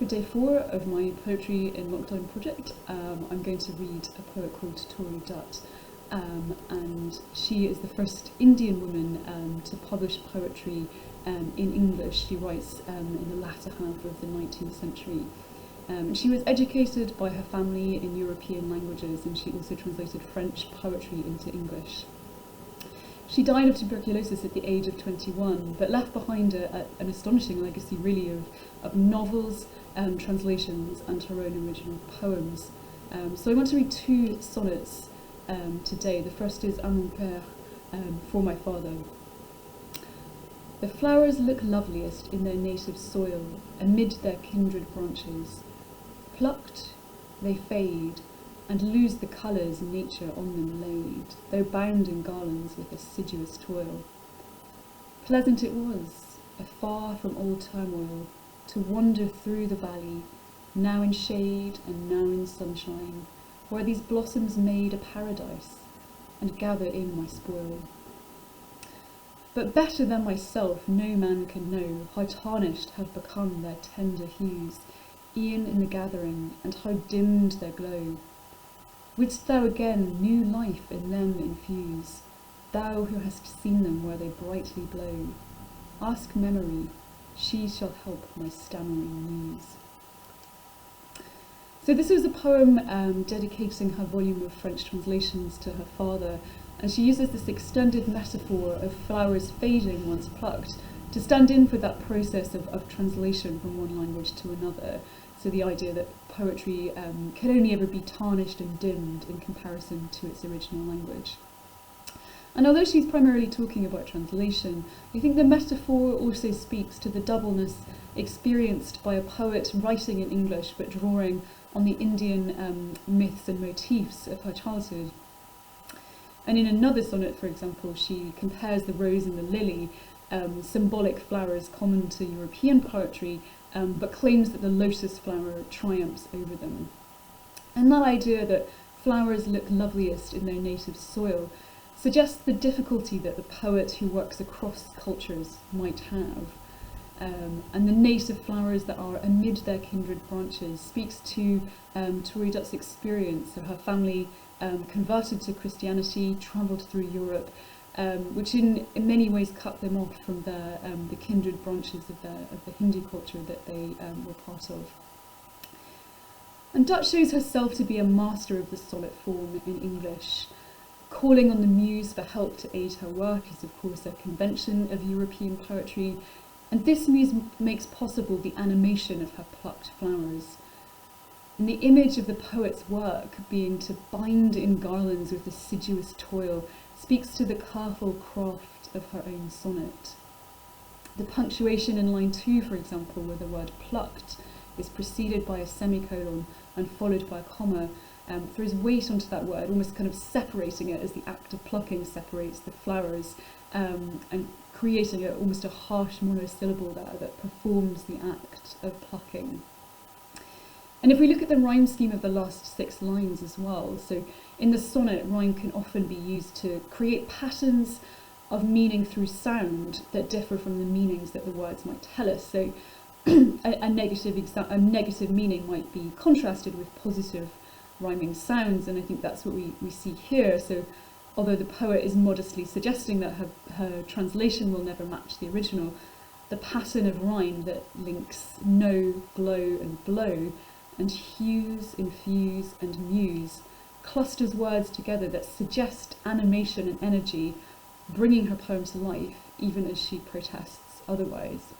For day 4 of my Poetry in Lockdown project, I'm going to read a poet called Toru Dutt, and she is the first Indian woman to publish poetry in English. She writes in the latter half of the 19th century. She was educated by her family in European languages, and she also translated French poetry into English. She died of tuberculosis at the age of 21, but left behind an astonishing legacy, really, of novels, translations, and her own original poems. So I want to read 2 sonnets today. The first is à mon père, for my father. The flowers look loveliest in their native soil, amid their kindred branches. Plucked, they fade, and lose the colours nature on them laid, though bound in garlands with assiduous toil. Pleasant it was, afar from all turmoil, to wander through the valley, now in shade and now in sunshine, where these blossoms made a paradise, and gather in my spoil. But better than myself no man can know how tarnished have become their tender hues, e'en in the gathering, and how dimmed their glow. Wouldst thou again new life in them infuse, thou who hast seen them where they brightly blow? Ask memory, she shall help my stammering muse. So this was a poem dedicating her volume of French translations to her father, and she uses this extended metaphor of flowers fading once plucked to stand in for that process of translation from one language to another. So the idea that poetry can only ever be tarnished and dimmed in comparison to its original language. And although she's primarily talking about translation, I think the metaphor also speaks to the doubleness experienced by a poet writing in English but drawing on the Indian myths and motifs of her childhood. And in another sonnet, for example, she compares the rose and the lily, symbolic flowers common to European poetry, but claims that the lotus flower triumphs over them. And that idea that flowers look loveliest in their native soil suggests the difficulty that the poet who works across cultures might have. And the native flowers that are amid their kindred branches speaks to Toru Dutt's experience. So her family converted to Christianity, travelled through Europe, which in many ways cut them off from the kindred branches of the Hindu culture that they were part of. And Dutt shows herself to be a master of the sonnet form in English. Calling on the Muse for help to aid her work is of course a convention of European poetry, and this Muse makes possible the animation of her plucked flowers. And the image of the poet's work being to bind in garlands with assiduous toil speaks to the careful craft of her own sonnet. The punctuation in line 2, for example, where the word plucked is preceded by a semicolon and followed by a comma, throws weight onto that word, almost kind of separating it as the act of plucking separates the flowers, and creating almost a harsh monosyllable there that performs the act of plucking. And if we look at the rhyme scheme of the last 6 lines as well, so in the sonnet, rhyme can often be used to create patterns of meaning through sound that differ from the meanings that the words might tell us. So a negative meaning might be contrasted with positive rhyming sounds, and I think that's what we see here. So although the poet is modestly suggesting that her translation will never match the original, the pattern of rhyme that links know, glow and blow, and hues, infuse and muse clusters words together that suggest animation and energy, bringing her poem to life even as she protests otherwise.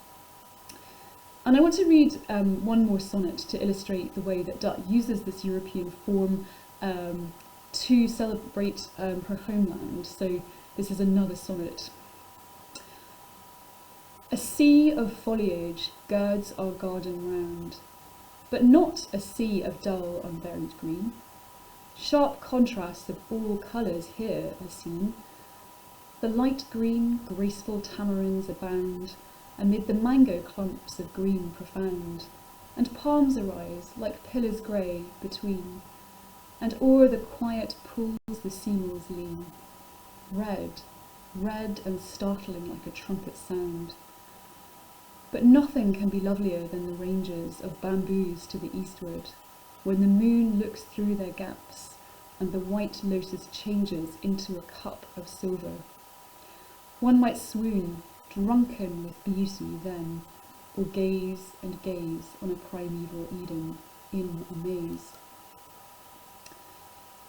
And I want to read one more sonnet to illustrate the way that Dutt uses this European form to celebrate her homeland. So this is another sonnet. A sea of foliage girds our garden round, but not a sea of dull unvaried green. Sharp contrasts of all colours here are seen. The light green, graceful tamarinds abound, amid the mango clumps of green profound, and palms arise like pillars grey between, and o'er the quiet pools the seamills lean, red, red and startling like a trumpet sound. But nothing can be lovelier than the ranges of bamboos to the eastward, when the moon looks through their gaps and the white lotus changes into a cup of silver. One might swoon, drunken with beauty then, or gaze and gaze on a primeval Eden in a maze.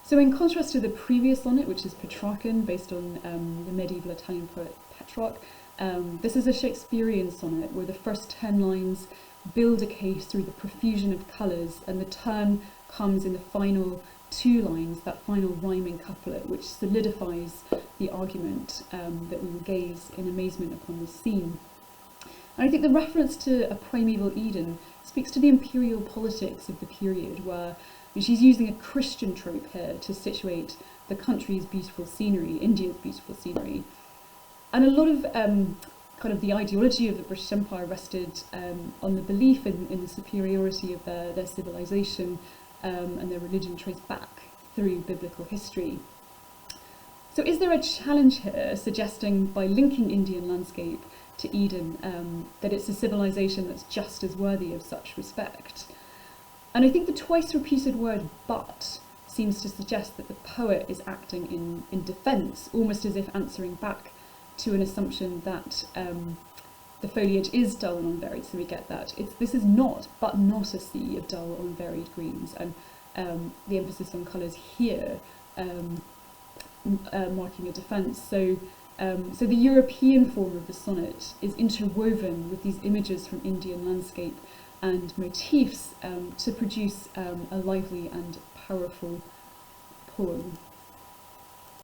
So in contrast to the previous sonnet, which is Petrarchan, based on the medieval Italian poet Petrarch, this is a Shakespearean sonnet where the first 10 lines build a case through the profusion of colours, and the turn comes in the final 2 lines, that final rhyming couplet, which solidifies the argument that we will gaze in amazement upon this scene. And I think the reference to a primeval Eden speaks to the imperial politics of the period, where she's using a Christian trope here to situate the country's beautiful scenery, India's beautiful scenery. And a lot of kind of the ideology of the British Empire rested on the belief in the superiority of their civilization and their religion traced back through biblical history. So is there a challenge here, suggesting by linking Indian landscape to Eden that it's a civilization that's just as worthy of such respect? And I think the twice repeated word but seems to suggest that the poet is acting in defence, almost as if answering back to an assumption that the foliage is dull and unvaried, so we get that. This is not a sea of dull or unvaried greens, and the emphasis on colours here marking a defence. So the European form of the sonnet is interwoven with these images from Indian landscape and motifs to produce a lively and powerful poem.